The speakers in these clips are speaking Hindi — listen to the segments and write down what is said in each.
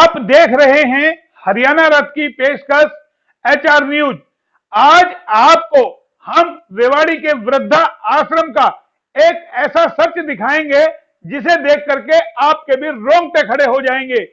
आप देख रहे हैं हरियाणा रथ की पेशकश HR न्यूज। आज आपको हम रेवाड़ी के वृद्धा आश्रम का एक ऐसा सच दिखाएंगे जिसे देख करके आपके भी रोंगटे खड़े हो जाएंगे।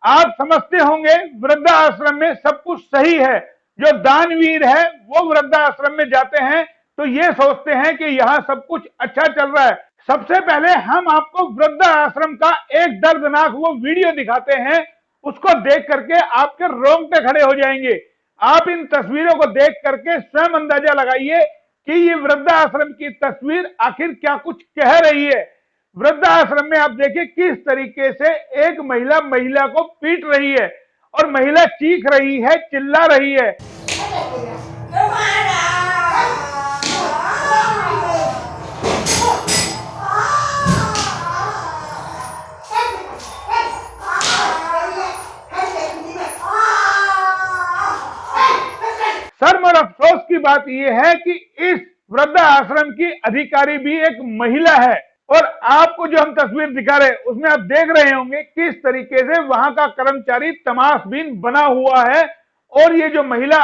आप समझते होंगे वृद्धा आश्रम में सब कुछ सही है, जो दानवीर है वो वृद्धा आश्रम में जाते हैं तो ये सोचते हैं कि यहाँ सब कुछ अच्छा चल रहा है। सबसे पहले हम आपको वृद्धा आश्रम का एक दर्दनाक वो वीडियो दिखाते हैं, उसको देख करके आपके रोंगटे खड़े हो जाएंगे। आप इन तस्वीरों को देख करके स्वयं अंदाजा लगाइए कि ये वृद्धा आश्रम की तस्वीर आखिर क्या कुछ कह रही है। वृद्धा आश्रम में आप देखिए किस तरीके से एक महिला को पीट रही है और महिला चीख रही है, चिल्ला रही है। शर्म और अफसोस की बात यह है कि इस वृद्धा आश्रम की अधिकारी भी एक महिला है और आपको जो हम तस्वीर दिखा रहे हैं उसमें आप देख रहे होंगे किस तरीके से वहां का कर्मचारी तमाशबीन बना हुआ है और ये जो महिला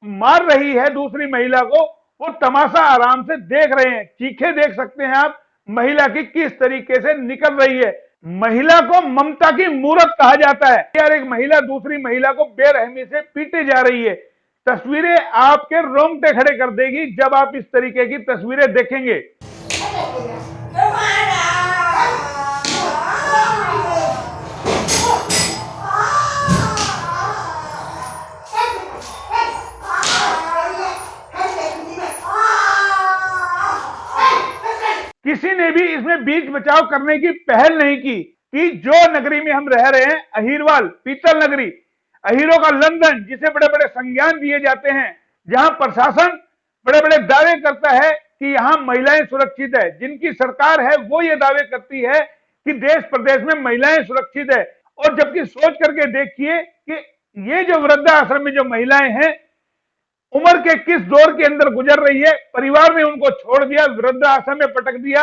मार रही है दूसरी महिला को, वो तमाशा आराम से देख रहे हैं। चीखे देख सकते हैं आप महिला की किस तरीके से निकल रही है। महिला को ममता की मूरत कहा जाता है यार, एक महिला दूसरी महिला को बेरहमी से पीटे जा रही है। तस्वीरें आपके रोंगटे खड़े कर देगी जब आप इस तरीके की तस्वीरें देखेंगे। किसी ने भी इसमें बीच बचाव करने की पहल नहीं की कि जो नगरी में हम रह रहे हैं, अहिरवाल पीतल नगरी, अहीरों का लंदन, जिसे बड़े बड़े संज्ञान दिए जाते हैं, जहां प्रशासन बड़े बड़े दावे करता है कि यहां महिलाएं सुरक्षित है, जिनकी सरकार है वो ये दावे करती है कि देश प्रदेश में महिलाएं सुरक्षित है। और जबकि सोच करके देखिए कि ये जो वृद्धा आश्रम में जो महिलाएं हैं उम्र के किस दौर के अंदर गुजर रही है। परिवार ने उनको छोड़ दिया, वृद्धा आश्रम में पटक दिया,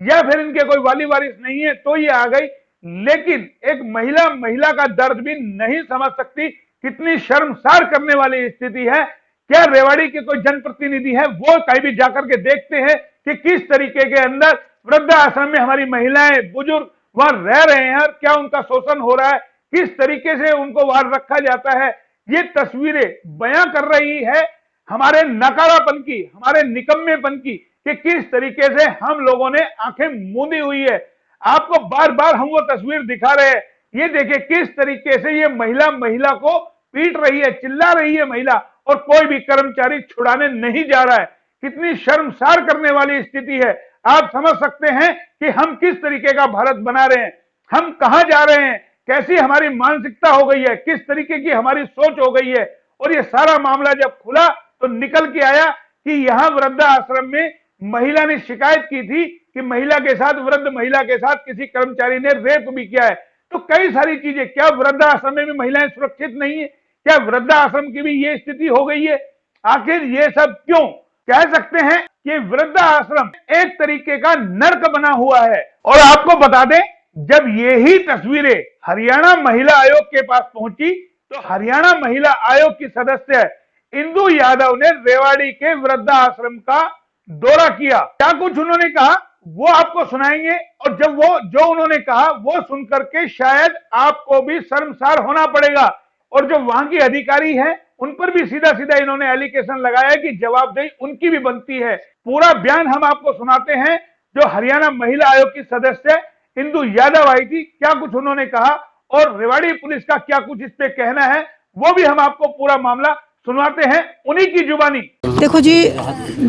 या फिर इनके कोई वाली वारिस नहीं है तो ये आ गई। लेकिन एक महिला का दर्द भी नहीं समझ सकती। कितनी शर्मसार करने वाली स्थिति है। क्या रेवाड़ी के कोई जनप्रतिनिधि है वो कहीं भी जाकर के देखते हैं कि किस तरीके के अंदर वृद्धा आश्रम में हमारी महिलाएं बुजुर्ग वहां रह रहे हैं और क्या उनका शोषण हो रहा है, किस तरीके से उनको वहां रखा जाता है। ये तस्वीरें बयां कर रही है हमारे नकारापन की, हमारे निकम्मेपन की, कि किस तरीके से हम लोगों ने आंखें मूंदी हुई है। आपको बार बार हम वो तस्वीर दिखा रहे हैं। ये देखिए किस तरीके से ये महिला को पीट रही है, चिल्ला रही है महिला, और कोई भी कर्मचारी छुड़ाने नहीं जा रहा है। कितनी शर्मसार करने वाली स्थिति है। आप समझ सकते हैं कि हम किस तरीके का भारत बना रहे हैं, हम कहां जा रहे हैं, कैसी हमारी मानसिकता हो गई है, किस तरीके की हमारी सोच हो गई है। और ये सारा मामला जब खुला तो निकल के आया कि यहां वृद्धा आश्रम में महिला ने शिकायत की थी कि महिला के साथ, वृद्ध महिला के साथ किसी कर्मचारी ने रेप भी किया है। तो कई सारी चीजें, क्या वृद्धा आश्रम में भी महिलाएं सुरक्षित नहीं है? क्या वृद्धा आश्रम की भी ये स्थिति हो गई है? आखिर ये सब क्यों? कह सकते हैं कि वृद्धा आश्रम एक तरीके का नर्क बना हुआ है। और आपको बता दें, जब यही तस्वीरें हरियाणा महिला आयोग के पास पहुंची तो हरियाणा महिला आयोग की सदस्य इंदु यादव ने रेवाड़ी के वृद्धा आश्रम का दौरा किया। क्या कुछ उन्होंने कहा वो आपको सुनाएंगे, और जब वो जो उन्होंने कहा वो सुनकर के शायद आपको भी शर्मसार होना पड़ेगा। और जो वहां की अधिकारी है उन पर भी सीधा सीधा इन्होंने एलिगेशन लगाया कि जवाबदेही उनकी भी बनती है। पूरा बयान हम आपको सुनाते हैं जो हरियाणा महिला आयोग की सदस्य इंदु यादव आई थी, क्या कुछ उन्होंने कहा और रेवाड़ी पुलिस का क्या कुछ इस पे कहना है, वो भी हम आपको पूरा मामला सुनवाते हैं उन्हीं की जुबानी। देखो जी,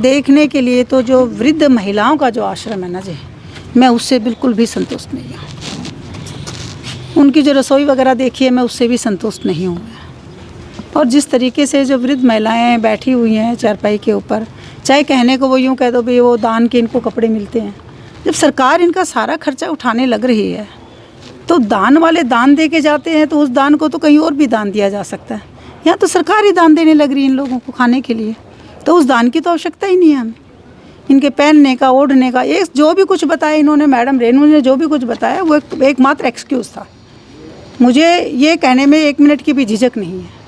देखने के लिए तो जो वृद्ध महिलाओं का जो आश्रम है ना जी, मैं उससे बिल्कुल भी संतुष्ट नहीं हूँ। उनकी जो रसोई वगैरह देखी है मैं उससे भी संतुष्ट नहीं हूँ। और जिस तरीके से जो वृद्ध महिलाएं बैठी हुई हैं चारपाई के ऊपर, चाहे कहने को वो यूँ कह दो भाई वो दान के इनको कपड़े मिलते हैं, जब सरकार इनका सारा खर्चा उठाने लग रही है तो दान वाले दान दे के जाते हैं तो उस दान को तो कहीं और भी दान दिया जा सकता है। यहाँ तो सरकार ही दान देने लग रही है इन लोगों को खाने के लिए, तो उस दान की तो आवश्यकता ही नहीं है हमें। इनके पहनने का, ओढ़ने का, एक जो भी कुछ बताया इन्होंने, मैडम रेणु ने जो भी कुछ बताया वो एकमात्र एक्सक्यूज़ था। मुझे ये कहने में 1 मिनट की भी झिझक नहीं है।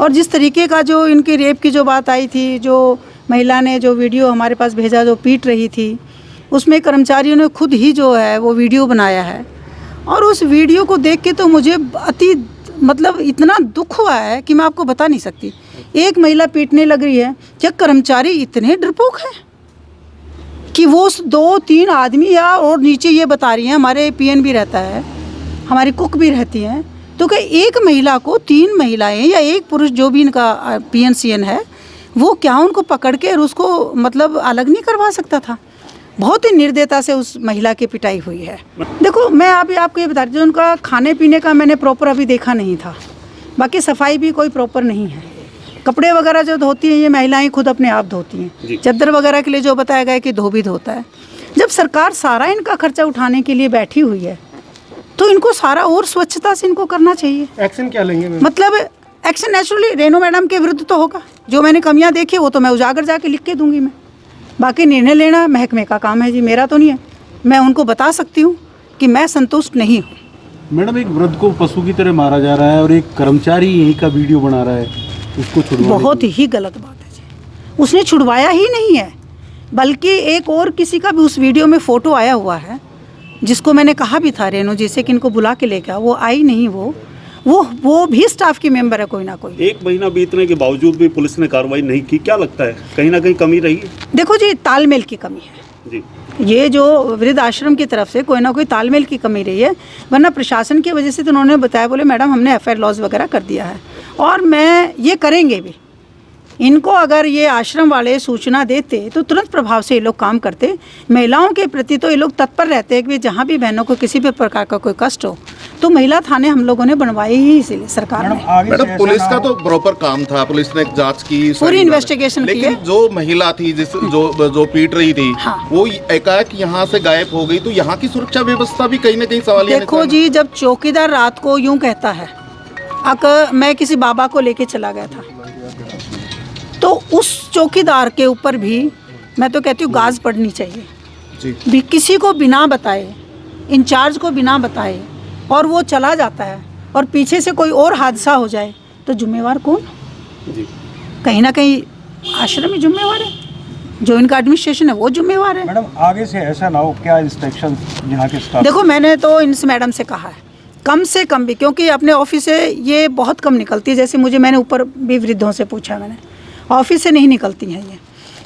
और जिस तरीके का जो इनकी रेप की जो बात आई थी, जो महिला ने जो वीडियो हमारे पास भेजा जो पीट रही थी, उसमें कर्मचारियों ने खुद ही जो है वो वीडियो बनाया है। और उस वीडियो को देख के तो मुझे मतलब इतना दुख हुआ है कि मैं आपको बता नहीं सकती। एक महिला पीटने लग रही है, क्या कर्मचारी इतने डरपोक हैं कि वो 2-3 आदमी या और नीचे ये बता रही हैं, हमारे पीएन भी रहता है, हमारी कुक भी रहती हैं, तो क्या एक महिला को 3 महिलाएं या एक पुरुष जो भी इनका पीएनसीएन है वो क्या उनको पकड़ के और उसको मतलब अलग नहीं करवा सकता था? बहुत ही निर्दयता से उस महिला की पिटाई हुई है। देखो मैं अभी आपको ये बता रही हूँ, उनका खाने पीने का मैंने प्रॉपर अभी देखा नहीं था, बाकी सफाई भी कोई प्रॉपर नहीं है। कपड़े वगैरह जो धोती हैं ये महिलाएं खुद अपने आप धोती हैं। चादर वगैरह के लिए जो बताया गया है कि धोबी धोता है। जब सरकार सारा इनका खर्चा उठाने के लिए बैठी हुई है तो इनको सारा और स्वच्छता से इनको करना चाहिए। एक्शन क्या लेंगे? मतलब एक्शन नेचुरली रेणु मैडम के विरुद्ध तो होगा। जो मैंने कमियां देखी वो तो मैं उजागर जाके लिख के दूंगी मैं। बाकी निर्णय लेना महकमे का काम है जी, मेरा तो नहीं है। मैं उनको बता सकती हूँ कि मैं संतुष्ट नहीं हूँ। मैडम, एक वृद्ध को पशु की तरह मारा जा रहा है और एक कर्मचारी यहीं का वीडियो बना रहा है, उसको छुड़वाने बहुत ही गलत बात है जी। उसने छुड़वाया ही नहीं है, बल्कि एक और किसी का भी उस वीडियो में फ़ोटो आया हुआ है, जिसको मैंने कहा भी था रेणु जी से कि इनको बुला के लेकर, वो आई नहीं। वो भी स्टाफ की मेंबर है कोई ना कोई। 1 महीना बीतने के बावजूद भी पुलिस ने कार्रवाई नहीं की, क्या लगता है कहीं ना कहीं कमी रही है? देखो जी, तालमेल की कमी है जी। ये जो वृद्ध आश्रम की तरफ से कोई ना कोई तालमेल की कमी रही है, वरना प्रशासन की वजह से तो उन्होंने बताया, बोले मैडम हमने FIR लॉज वगैरह कर दिया है और मैं ये करेंगे भी। इनको अगर ये आश्रम वाले सूचना देते तो तुरंत प्रभाव से ये लोग काम करते। महिलाओं के प्रति तो ये लोग तत्पर रहते हैं कि जहाँ भी बहनों को किसी भी प्रकार का कोई कष्ट हो तो महिला थाने हम लोगों ने बनवाए ही, इसीलिए सरकार ने। मैडम, पुलिस का तो प्रॉपर काम था, पुलिस ने जांच की, पूरी इन्वेस्टिगेशन की है। लेकिन जो महिला थी जो पीट रही थी, हाँ। वो एकाएक यहाँ से गायब हो गई, तो यहाँ की सुरक्षा व्यवस्था भी कहीं ना कहीं सवालिया देखो जी, जब चौकीदार रात को यूं कहता है, मैं किसी बाबा को लेके चला गया था, तो उस चौकीदार के ऊपर भी मैं तो कहती हूँ गाज पड़नी चाहिए जी। भी। किसी को बिना बताए, इंचार्ज को बिना बताए और वो चला जाता है और पीछे से कोई और हादसा हो जाए तो जिम्मेवार कौन? जी। कहीं ना कहीं आश्रम ही जिम्मेवार है, जो इनका एडमिनिस्ट्रेशन है वो जिम्मेवार है। मैडम, आगे से ऐसा ना हो, क्या इंस्ट्रक्शन यहाँ के स्टाफ? देखो मैंने तो इनसे मैडम से कहा है कम से कम भी, क्योंकि अपने ऑफिस से ये बहुत कम निकलती है। जैसे मैंने ऊपर भी वृद्धों से पूछा, मैंने ऑफिस से नहीं निकलती हैं ये।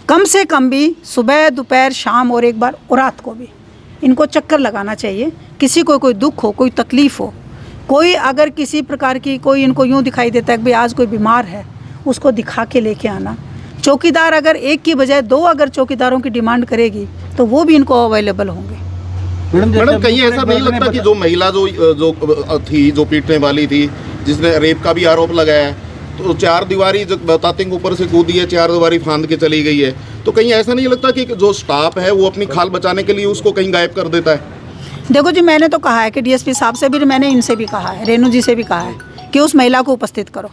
कम से कम भी सुबह, दोपहर, शाम और एक बार और रात को भी इनको चक्कर लगाना चाहिए। किसी को कोई दुख हो, कोई तकलीफ़ हो, कोई अगर किसी प्रकार की कोई इनको यूँ दिखाई देता है कि भाई आज कोई बीमार है, उसको दिखा के लेके आना। चौकीदार अगर एक की बजाय 2 अगर चौकीदारों की डिमांड करेगी तो वो भी इनको अवेलेबल होंगे। मैडम, कहीं ऐसा नहीं लगता कि जो महिला जो पीटने वाली थी, जिसने रेप का भी आरोप लगाया है, तो 4 दीवारी जो बताते हैं ऊपर से कूदी है, 4 दीवारी फांद के चली गई है, तो कहीं ऐसा नहीं लगता कि जो स्टाफ है वो अपनी खाल बचाने के लिए उसको कहीं गायब कर देता है? देखो जी, मैंने तो कहा है कि DSP साहब से भी, मैंने इनसे भी कहा है, रेणु जी से भी कहा है कि उस महिला को उपस्थित करो,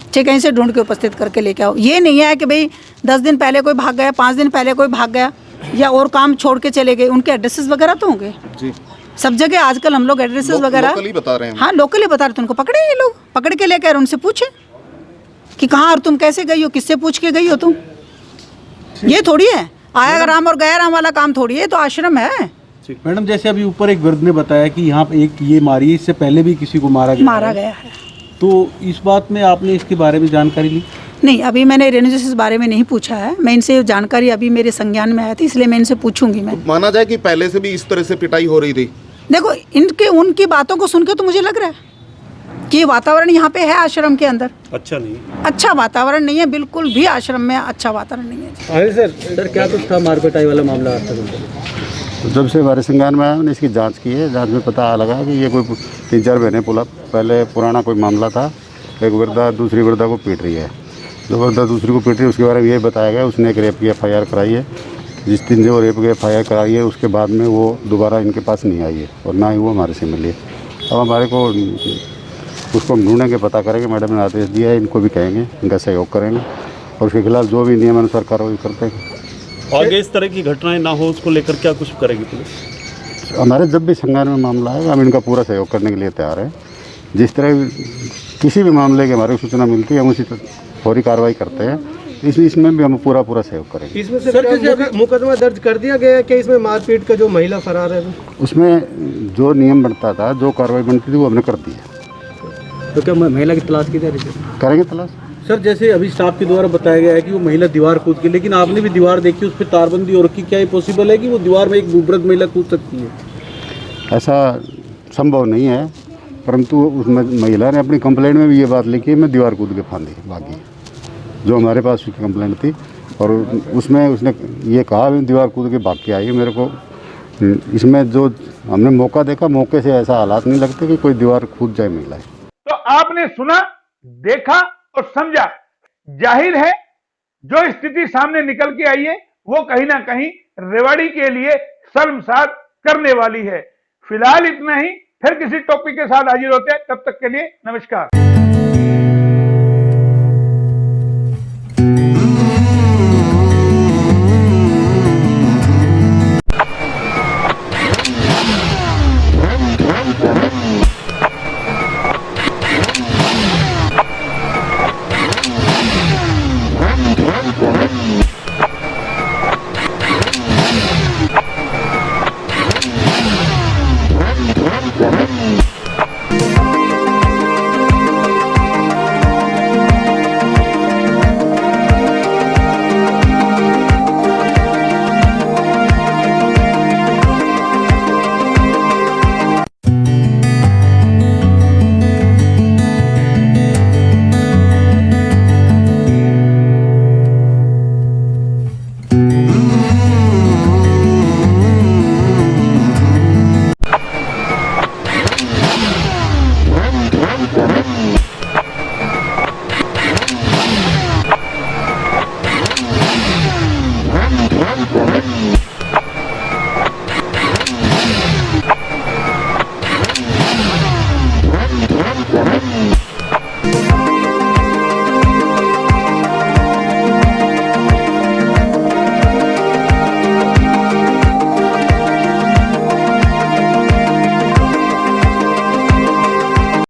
चाहे कहीं से ढूंढ के उपस्थित करके लेके आओ। ये नहीं है कि भाई 10 दिन पहले कोई भाग गया, 5 दिन पहले कोई भाग गया या और काम छोड़ के चले गए। उनके एड्रेसेस वगैरह तो होंगे जी। सब जगह आजकल हम लोग एड्रेसेस वगैरह लोकली बता रहे हैं। हाँ, लोकली बता रहे थे। उनको पकड़े ये लोग, पकड़ के लेके और उनसे पूछे कि कहाँ और तुम कैसे गई हो, किससे पूछ के गई हो तुम। ये थोड़ी है आया राम और गया राम वाला काम थोड़ी है, तो आश्रम है। मैडम, जैसे अभी ऊपर एक वृद्ध ने बताया कि यहाँ पे एक ये मारी है, इससे पहले भी किसी को मारा गया है, तो इस बात में आपने इसके बारे में जानकारी ली? नहीं, अभी मैंने रेणु जी से इस बारे में नहीं पूछा है। मैं इनसे जानकारी अभी मेरे संज्ञान में आया था, इसलिए मैं इनसे पूछूंगी। मैं माना जाए कि पहले से भी इस तरह से पिटाई हो रही थी? देखो, उनकी बातों को सुनकर तो मुझे लग रहा है कि वातावरण यहाँ पे है आश्रम के अंदर अच्छा नहीं, अच्छा वातावरण नहीं है, बिल्कुल भी आश्रम में अच्छा वातावरण नहीं है। अरे सर, क्या कुछ था मारपिटाई वाला मामला आज तक? जब से हमारे संज्ञान में आया, हमने इसकी जांच की है। जांच में पता लगा कि ये कोई 3-4 बहनें पहले पुराना कोई मामला था। एक वृद्धा दूसरी वृद्धा को पीट रही है, जो वृद्धा दूसरी को पीट रही है उसके बारे में ये बताया गया उसने एक रेप की FIR कराई है। जिस दिन जो रेप की FIR कराई है उसके बाद में वो दोबारा इनके पास नहीं आई है और ना ही वो हमारे से मिली है। अब हमारे को उसको हम ढूंढेंगे, पता करेंगे। मैडम ने आदेश दिया है, इनको भी कहेंगे, इनका सहयोग करेंगे और उसके खिलाफ जो भी नियमानुसार कार्रवाई करते हैं। आगे इस तरह की घटनाएं ना हो उसको लेकर क्या कुछ करेगी पुलिस? हमारे जब भी संज्ञान में मामला आएगा हम इनका पूरा सहयोग करने के लिए तैयार हैं। जिस तरह किसी भी मामले की हमारे को सूचना मिलती है हम उसी फौरी कार्रवाई करते हैं। इसमें भी हम पूरा सहयोग करेंगे। इसमें सर मुकदमा दर्ज कर दिया गया है कि इसमें मारपीट का जो महिला फरार है उसमें जो नियम बनता था, जो कार्रवाई बनती थी वो हमने कर दी है। तो क्या महिला की तलाश की जा रही है? करेंगे तलाश। सर जैसे अभी स्टाफ के द्वारा बताया गया है कि वो महिला दीवार कूद के, लेकिन आपने भी दीवार देखी, उस पर तारबंदी और रखी, क्या ये पॉसिबल है कि वो दीवार में एक वृद्ध महिला कूद सकती है? ऐसा संभव नहीं है, परंतु उस महिला ने अपनी कंप्लेंट में भी ये बात लिखी है मैं दीवार कूद के फांदी भागी, जो हमारे पास उसकी कंप्लेंट थी। और उसमें उसने ये कहा मैं दीवार कूद के भाग के आई। मेरे को इसमें जो हमने मौका देखा, मौके से ऐसा हालात नहीं लगते कि कोई दीवार कूद जाए महिला। तो आपने सुना, देखा और समझा। जाहिर है जो स्थिति सामने निकल के आई है वो कहीं ना कहीं रेवाड़ी के लिए शर्मसार करने वाली है। फिलहाल इतना ही, फिर किसी टॉपिक के साथ हाजिर होते हैं, तब तक के लिए नमस्कार।